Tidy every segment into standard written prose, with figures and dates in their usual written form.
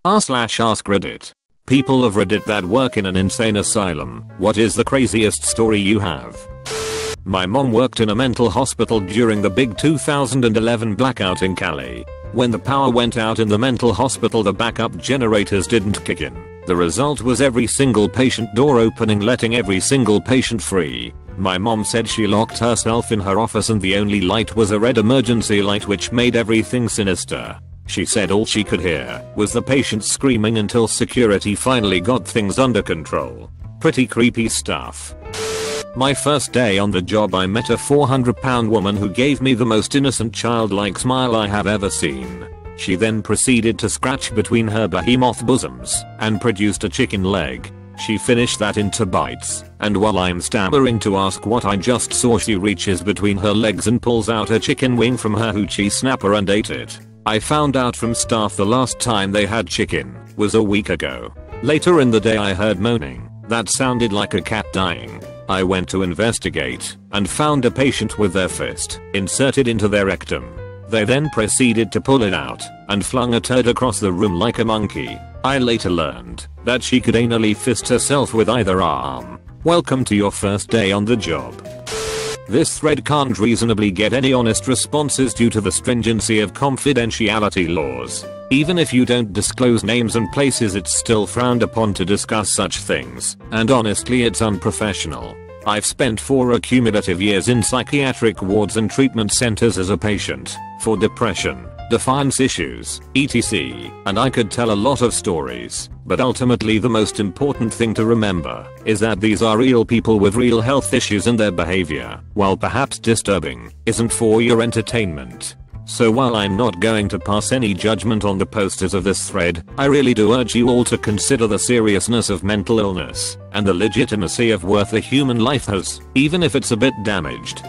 r/AskReddit. People of Reddit that work in an insane asylum, what is the craziest story you have? My mom worked in a mental hospital during the big 2011 blackout in Cali. When the power went out in the mental hospital, the backup generators didn't kick in. The result was every single patient door opening, letting every single patient free. My mom said she locked herself in her office and the only light was a red emergency light, which made everything sinister. She said all she could hear was the patients screaming until security finally got things under control. Pretty creepy stuff. My first day on the job, I met a 400-pound woman who gave me the most innocent childlike smile I have ever seen. She then proceeded to scratch between her behemoth bosoms and produced a chicken leg. She finished that into bites, and while I'm stammering to ask what I just saw, she reaches between her legs and pulls out a chicken wing from her hoochie snapper and ate it. I found out from staff the last time they had chicken was a week ago. Later in the day, I heard moaning that sounded like a cat dying. I went to investigate and found a patient with their fist inserted into their rectum. They then proceeded to pull it out and flung a turd across the room like a monkey. I later learned that she could anally fist herself with either arm. Welcome to your first day on the job. This thread can't reasonably get any honest responses due to the stringency of confidentiality laws. Even if you don't disclose names and places, it's still frowned upon to discuss such things, and honestly it's unprofessional. I've spent 4 cumulative years in psychiatric wards and treatment centers as a patient for depression, defiance issues, etc. And I could tell a lot of stories, but ultimately the most important thing to remember is that these are real people with real health issues, and their behavior, while perhaps disturbing, isn't for your entertainment. So while I'm not going to pass any judgment on the posters of this thread, I really do urge you all to consider the seriousness of mental illness and the legitimacy of worth a human life has, even if it's a bit damaged.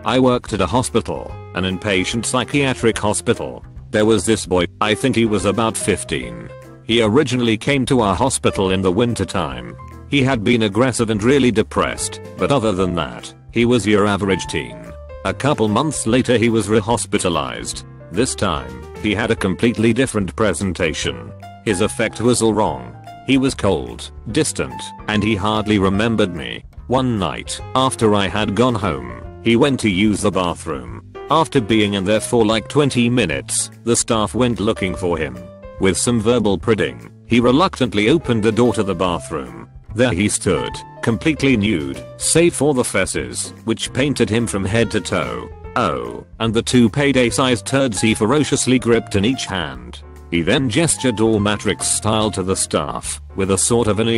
I worked at a hospital, an inpatient psychiatric hospital. There was this boy, I think he was about 15. He originally came to our hospital in the winter time. He had been aggressive and really depressed, but other than that, he was your average teen. A couple months later, he was rehospitalized. This time, he had a completely different presentation. His effect was all wrong. He was cold, distant, and he hardly remembered me. One night, after I had gone home, he went to use the bathroom. After being in there for like 20 minutes, the staff went looking for him. With some verbal prodding, he reluctantly opened the door to the bathroom. There he stood, completely nude, save for the fesses, which painted him from head to toe. Oh, and the 2 payday-sized turds he ferociously gripped in each hand. He then gestured all Matrix style to the staff, with a sort of an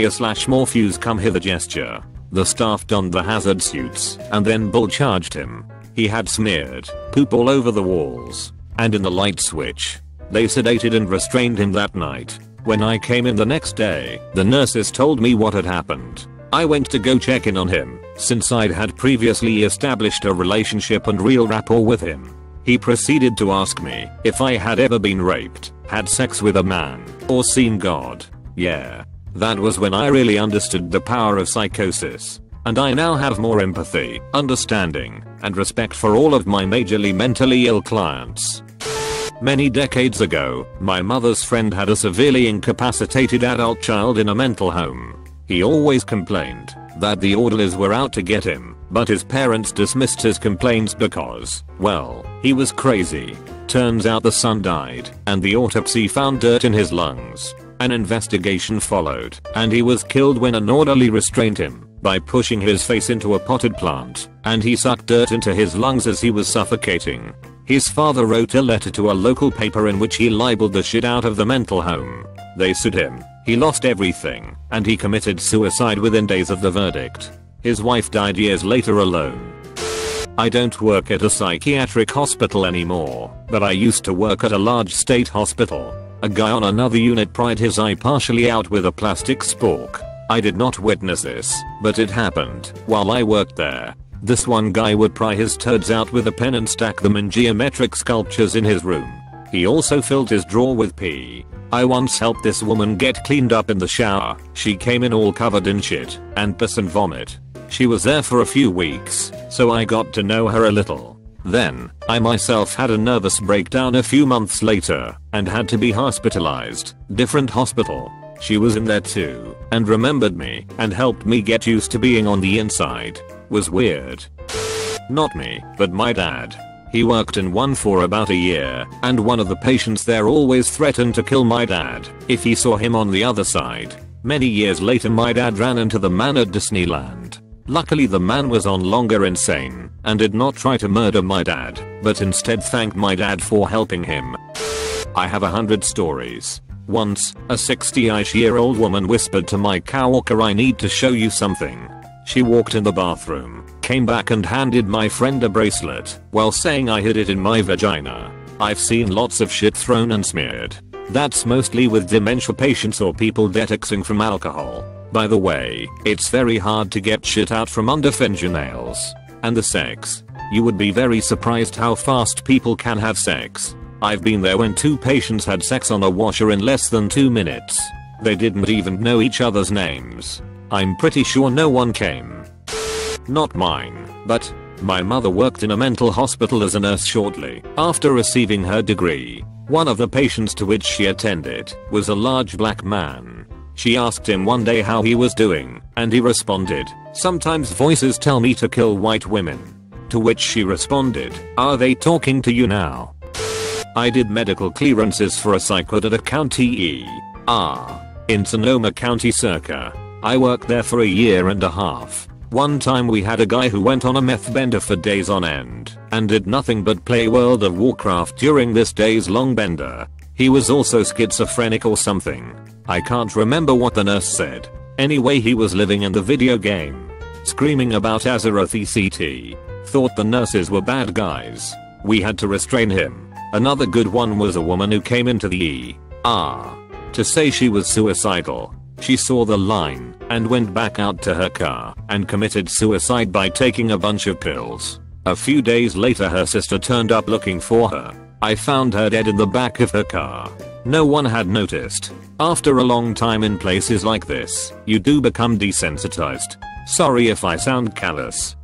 Morpheus come hither gesture. The staff donned the hazard suits, and then bull charged him. He had smeared poop all over the walls, and in the light switch. They sedated and restrained him that night. When I came in the next day, the nurses told me what had happened. I went to go check in on him, since I'd had previously established a relationship and real rapport with him. He proceeded to ask me if I had ever been raped, had sex with a man, or seen God. Yeah. That was when I really understood the power of psychosis. And I now have more empathy, understanding, and respect for all of my majorly mentally ill clients. Many decades ago, my mother's friend had a severely incapacitated adult child in a mental home. He always complained that the orderlies were out to get him, but his parents dismissed his complaints because, well, he was crazy. Turns out the son died, and the autopsy found dirt in his lungs. An investigation followed, and he was killed when an orderly restrained him by pushing his face into a potted plant, and he sucked dirt into his lungs as he was suffocating. His father wrote a letter to a local paper in which he libeled the shit out of the mental home. They sued him, he lost everything, and he committed suicide within days of the verdict. His wife died years later alone. I don't work at a psychiatric hospital anymore, but I used to work at a large state hospital. A guy on another unit pried his eye partially out with a plastic spork. I did not witness this, but it happened while I worked there. This one guy would pry his turds out with a pen and stack them in geometric sculptures in his room. He also filled his drawer with pee. I once helped this woman get cleaned up in the shower. She came in all covered in shit and piss and vomit. She was there for a few weeks, so I got to know her a little. Then, I myself had a nervous breakdown a few months later and had to be hospitalized. Different hospital. She was in there too and remembered me and helped me get used to being on the inside. Was weird. Not me, but my dad. He worked in one for about a year, and one of the patients there always threatened to kill my dad if he saw him on the other side. Many years later my dad ran into the man at Disneyland. Luckily the man was on longer insane and did not try to murder my dad, but instead thanked my dad for helping him. I have 100 stories. Once, a 60-ish-year-old woman whispered to my coworker, "I need to show you something." She walked in the bathroom, came back and handed my friend a bracelet while saying I hid it in my vagina. I've seen lots of shit thrown and smeared. That's mostly with dementia patients or people detoxing from alcohol. By the way, it's very hard to get shit out from under fingernails. And the sex. You would be very surprised how fast people can have sex. I've been there when 2 patients had sex on a washer in less than 2 minutes. They didn't even know each other's names. I'm pretty sure no one came. Not mine, but my mother worked in a mental hospital as a nurse shortly after receiving her degree. One of the patients to which she attended was a large black man. She asked him one day how he was doing, and he responded, "Sometimes voices tell me to kill white women." To which she responded, "Are they talking to you now?" I did medical clearances for a psych at a county in Sonoma County circa. I worked there for a year and a half. One time we had a guy who went on a meth bender for days on end and did nothing but play World of Warcraft during this days long bender. He was also schizophrenic or something. I can't remember what the nurse said. Anyway, he was living in the video game, screaming about Azeroth ECT. Thought the nurses were bad guys. We had to restrain him. Another good one was a woman who came into the ER to say she was suicidal. She saw the line and went back out to her car and committed suicide by taking a bunch of pills. A few days later her sister turned up looking for her. I found her dead in the back of her car. No one had noticed. After a long time in places like this, you do become desensitized. Sorry if I sound callous.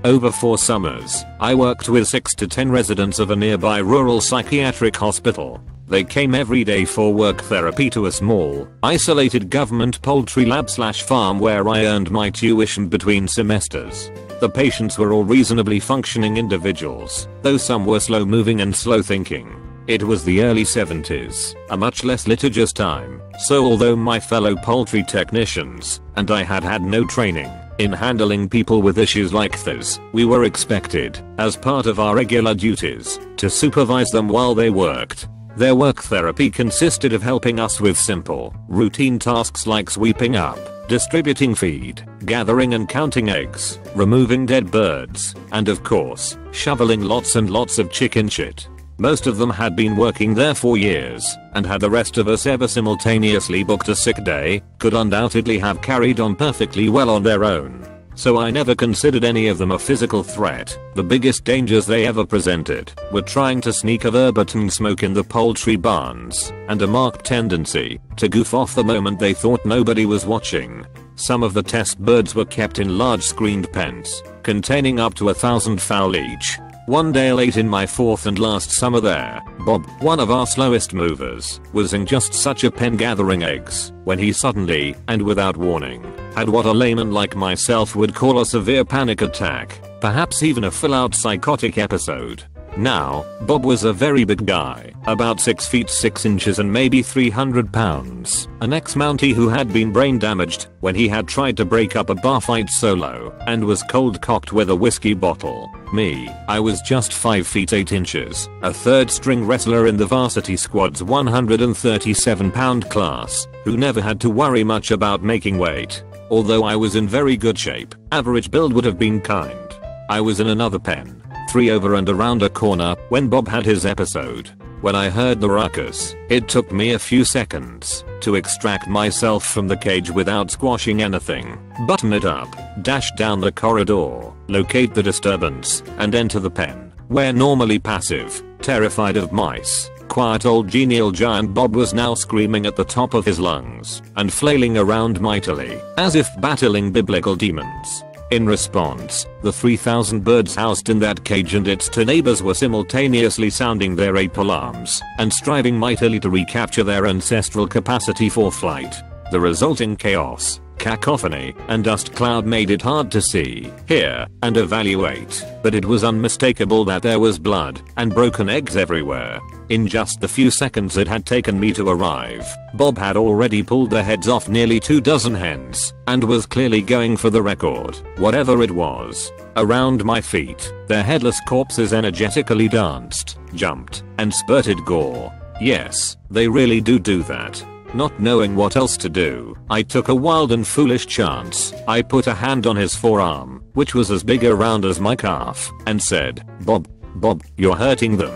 Over 4 summers, I worked with 6 to 10 residents of a nearby rural psychiatric hospital. They came every day for work therapy to a small, isolated government poultry lab/farm where I earned my tuition between semesters. The patients were all reasonably functioning individuals, though some were slow moving and slow thinking. It was the early 70s, a much less litigious time, so although my fellow poultry technicians and I had no training in handling people with issues like this, we were expected, as part of our regular duties, to supervise them while they worked. Their work therapy consisted of helping us with simple, routine tasks like sweeping up, distributing feed, gathering and counting eggs, removing dead birds, and of course, shoveling lots and lots of chicken shit. Most of them had been working there for years, and had the rest of us ever simultaneously booked a sick day, could undoubtedly have carried on perfectly well on their own. So I never considered any of them a physical threat. The biggest dangers they ever presented were trying to sneak a verboten smoke in the poultry barns, and a marked tendency to goof off the moment they thought nobody was watching. Some of the test birds were kept in large screened pens, containing up to 1,000 fowl each. One day late in my 4th and last summer there, Bob, one of our slowest movers, was in just such a pen gathering eggs, when he suddenly, and without warning, had what a layman like myself would call a severe panic attack, perhaps even a full-out psychotic episode. Now, Bob was a very big guy, about 6 feet 6 inches and maybe 300 pounds, an ex-Mountie who had been brain damaged when he had tried to break up a bar fight solo and was cold-cocked with a whiskey bottle. Me, I was just 5 feet 8 inches, a third-string wrestler in the varsity squad's 137-pound class, who never had to worry much about making weight. Although I was in very good shape, average build would have been kind. I was in another pen, 3 over and around a corner, when Bob had his episode. When I heard the ruckus, it took me a few seconds to extract myself from the cage without squashing anything, button it up, dash down the corridor, locate the disturbance, and enter the pen, where normally passive, terrified of mice, quiet old genial giant Bob was now screaming at the top of his lungs and flailing around mightily, as if battling biblical demons. In response, the 3,000 birds housed in that cage and its 2 neighbors were simultaneously sounding their ape alarms and striving mightily to recapture their ancestral capacity for flight. The resulting chaos, cacophony, and dust cloud made it hard to see, hear, and evaluate, but it was unmistakable that there was blood and broken eggs everywhere. In just the few seconds it had taken me to arrive, Bob had already pulled the heads off nearly 24 hens, and was clearly going for the record, whatever it was. Around my feet, their headless corpses energetically danced, jumped, and spurted gore. Yes, they really do that. Not knowing what else to do, I took a wild and foolish chance. I put a hand on his forearm, which was as big around as my calf, and said, Bob, you're hurting them."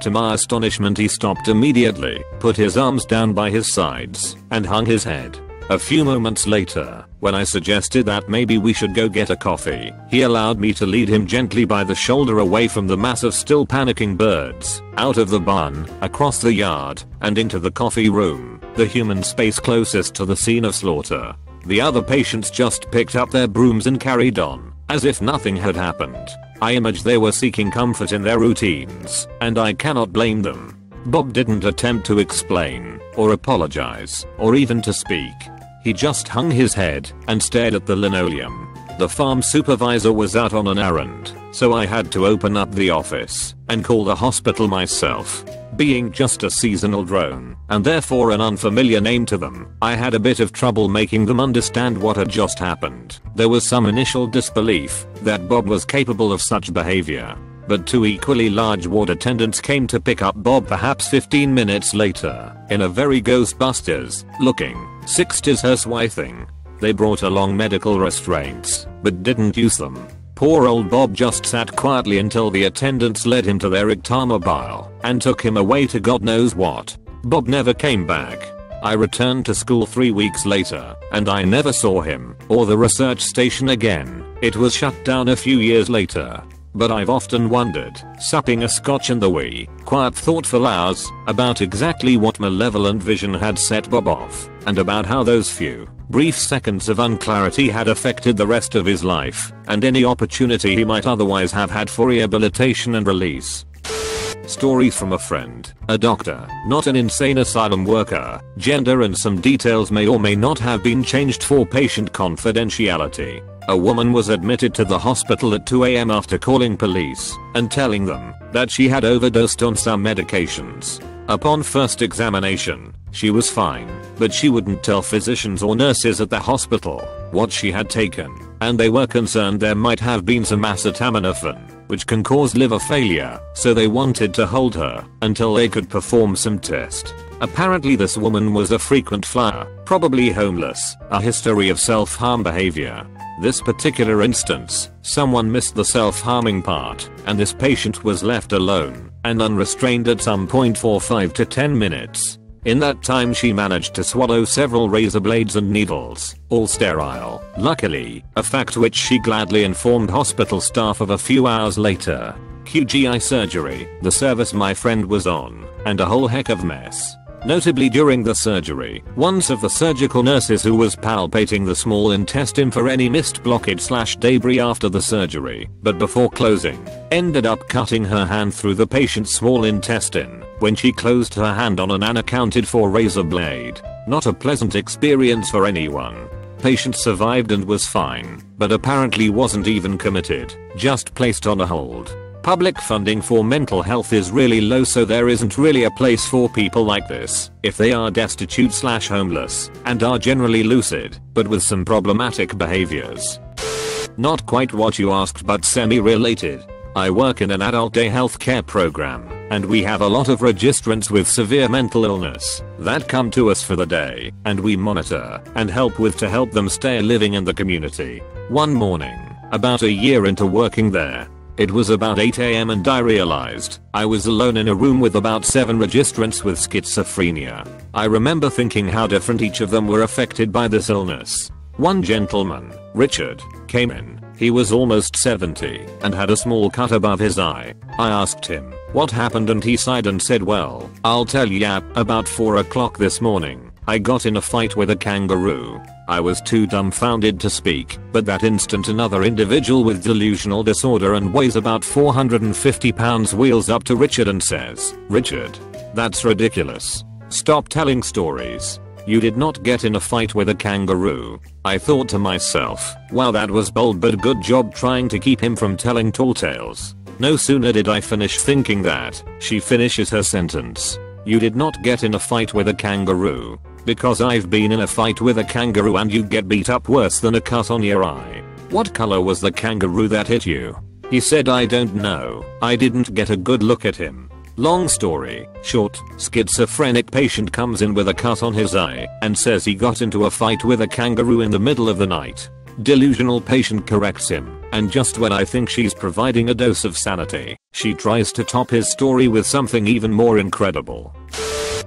To my astonishment, he stopped immediately, put his arms down by his sides, and hung his head. A few moments later, when I suggested that maybe we should go get a coffee, he allowed me to lead him gently by the shoulder away from the mass of still panicking birds, out of the barn, across the yard, and into the coffee room, the human space closest to the scene of slaughter. The other patients just picked up their brooms and carried on, as if nothing had happened. I imagine they were seeking comfort in their routines, and I cannot blame them. Bob didn't attempt to explain, or apologize, or even to speak. He just hung his head and stared at the linoleum. The farm supervisor was out on an errand, so I had to open up the office and call the hospital myself. Being just a seasonal drone, and therefore an unfamiliar name to them, I had a bit of trouble making them understand what had just happened. There was some initial disbelief that Bob was capable of such behavior, but 2 equally large ward attendants came to pick up Bob perhaps 15 minutes later, in a very Ghostbusters looking 60s hearse thing. They brought along medical restraints, but didn't use them. Poor old Bob just sat quietly until the attendants led him to their ectomobile and took him away to God knows what. Bob never came back. I returned to school 3 weeks later, and I never saw him or the research station again. It was shut down a few years later. But I've often wondered, supping a scotch in the wee, quiet thoughtful hours, about exactly what malevolent vision had set Bob off, and about how those few, brief seconds of unclarity had affected the rest of his life, and any opportunity he might otherwise have had for rehabilitation and release. Story from a friend, a doctor, not an insane asylum worker. Gender and some details may or may not have been changed for patient confidentiality. A woman was admitted to the hospital at 2 AM after calling police and telling them that she had overdosed on some medications. Upon first examination, she was fine, but she wouldn't tell physicians or nurses at the hospital what she had taken, and they were concerned there might have been some acetaminophen, which can cause liver failure, so they wanted to hold her until they could perform some test. Apparently this woman was a frequent flyer, probably homeless, a history of self-harm behavior. This particular instance, someone missed the self-harming part, and this patient was left alone and unrestrained at some point for 5 to 10 minutes. In that time she managed to swallow several razor blades and needles, all sterile, luckily, a fact which she gladly informed hospital staff of a few hours later. QGI surgery, the service my friend was on, and a whole heck of mess. Notably during the surgery, one of the surgical nurses who was palpating the small intestine for any missed blockage/debris after the surgery, but before closing, ended up cutting her hand through the patient's small intestine when she closed her hand on an unaccounted for razor blade. Not a pleasant experience for anyone. Patient survived and was fine, but apparently wasn't even committed, just placed on a hold. Public funding for mental health is really low, so there isn't really a place for people like this if they are destitute/homeless and are generally lucid, but with some problematic behaviors. Not quite what you asked, but semi-related. I work in an adult day healthcare program, and we have a lot of registrants with severe mental illness that come to us for the day, and we monitor and help them stay living in the community. One morning, about a year into working there, it was about 8 AM and I realized I was alone in a room with about 7 registrants with schizophrenia. I remember thinking how different each of them were affected by this illness. One gentleman, Richard, came in. He was almost 70 and had a small cut above his eye. I asked him what happened and he sighed and said, "Well, I'll tell ya, about 4 o'clock this morning, I got in a fight with a kangaroo. I was too dumbfounded to speak, but that instant another individual with delusional disorder and weighs about 450 pounds wheels up to Richard and says, "Richard, that's ridiculous. Stop telling stories. You did not get in a fight with a kangaroo." I thought to myself, wow, that was bold, but good job trying to keep him from telling tall tales. No sooner did I finish thinking that, she finishes her sentence. "You did not get in a fight with a kangaroo. Because I've been in a fight with a kangaroo and you get beat up worse than a cut on your eye." "What color was the kangaroo that hit you?" He said, "I don't know. I didn't get a good look at him." Long story short, schizophrenic patient comes in with a cut on his eye and says he got into a fight with a kangaroo in the middle of the night. Delusional patient corrects him, and just when I think she's providing a dose of sanity, she tries to top his story with something even more incredible.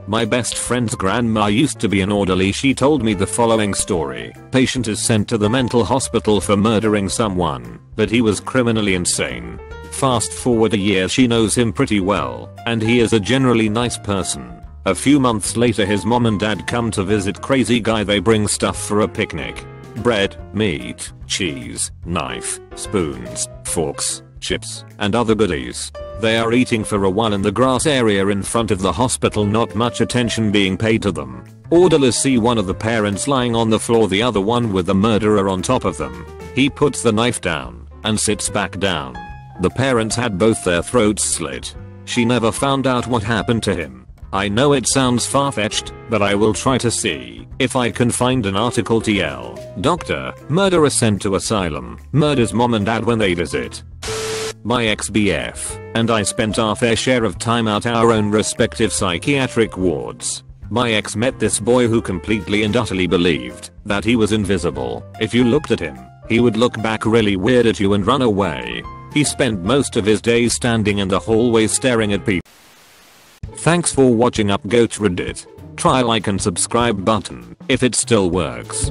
My best friend's grandma used to be an orderly. She told me the following story. Patient is sent to the mental hospital for murdering someone, but he was criminally insane. Fast forward a year, she knows him pretty well, and he is a generally nice person. A few months later his mom and dad come to visit crazy guy. They bring stuff for a picnic. Bread, meat, cheese, knife, spoons, forks, chips, and other goodies. They are eating for a while in the grass area in front of the hospital, not much attention being paid to them. Orderlies see one of the parents lying on the floor, the other one with the murderer on top of them. He puts the knife down and sits back down. The parents had both their throats slit. She never found out what happened to him. I know it sounds far-fetched, but I will try to see if I can find an article. TL. Doctor, murderer sent to asylum, murders mom and dad when they visit. My ex-BF and I spent our fair share of time at our own respective psychiatric wards. My ex met this boy who completely and utterly believed that he was invisible. If you looked at him, he would look back really weird at you and run away. He spent most of his days standing in the hallway staring at people. Thanks for watching UpGoat Reddit. Try like and subscribe button if it still works.